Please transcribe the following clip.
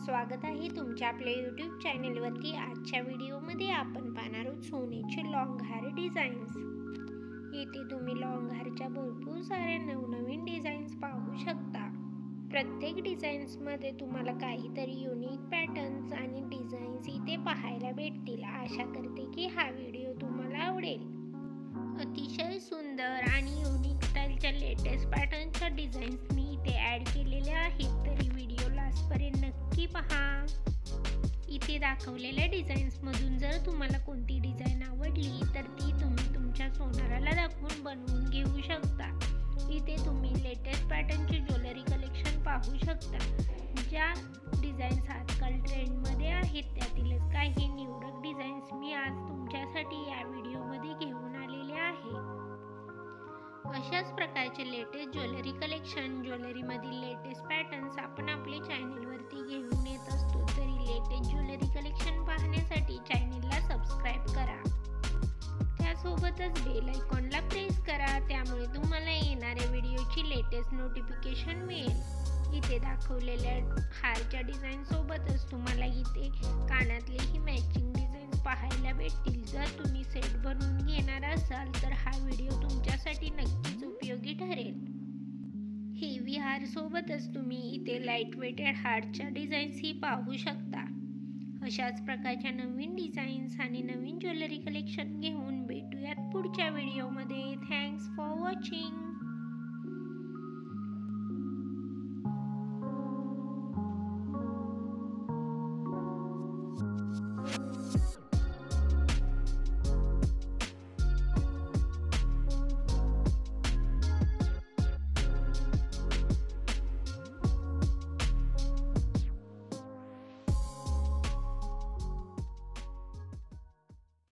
स्वागत आहे तुमच्या आपल्या यूट्यूब चॅनलवरती। आजच्या व्हिडिओमध्ये आपण पाहणार आहोत सोन्याचे लॉंग हेअर डिझाईन्स। इथे तुम्ही लॉंग हेअरच्या भरपूर साऱ्या नवनवीन डिझाईन्स पाहू शकता। प्रत्येक डिझाईन्समध्ये तुम्हाला काहीतरी युनिक पॅटर्न्स आणि डिझाईन्स इथे पाहायला भेटतील। आशा करते की हा व्हिडिओ तुम्हाला आवडेल। अतिशय सुंदर आणि युनिक स्टाईलच्या लेटेस्ट पॅटर्नच्या डिझाईन्स मी इथे ॲड केलेल्या आहेत, तरी व्हिडिओ लास्टपर्यंत नक्की पहा। इथे दाखवलेल्या डिझाईन्समधून जर तुम्हाला कोणती डिझाईन आवडली तर ती तुम्ही तुमच्या सोनाराला दाखवून बनवून घेऊ शकता। इथे तुम्ही लेटेस्ट पॅटर्नचे ज्वेलरी कलेक्शन पाहू शकता। ज्या डिझाईन्स आजकाल ट्रेंडमध्ये आहेत त्यातीलच काही निवडक डिझाईन्स मी आज तुमच्यासाठी या व्हिडिओमध्ये घेऊन आलेले आहे। अशाच प्रकारचे लेटेस्ट ज्वेलरी कलेक्शन, ज्वेलरीमधील लेटेस्ट पॅटर्न्स आपण आपल्या चॅनलवरती घेऊन येत असतो, तरी लेटेस्ट ज्वेलरी कलेक्शन पाहण्यासाठी चॅनलला सबस्क्राईब करा। त्यासोबतच बेल आयकॉनला प्रेस करा, त्यामुळे तुम्हाला येणाऱ्या व्हिडिओची लेटेस्ट नोटिफिकेशन मिळेल। इथे दाखवलेल्या हारच्या डिझाईन सोबतच तुम्हाला इथे कानातलेही मॅचिंग डिझाईन्स पाहायला भेटतील। जर तुम्ही सेट बनवून घेणार असाल तर हा व्हिडिओ तुमच्यासाठी नक्कीच उपयोगी ठरेल। हेवी हार सोबतच तुम्ही इथे लाईट वेटेड हार्टच्या डिझाईन्सही पाहू शकता। अशाच प्रकारच्या नवीन डिझाईन्स आणि नवीन ज्वेलरी कलेक्शन घेऊन भेटूयात पुढच्या व्हिडिओमध्ये। Thanks for watching.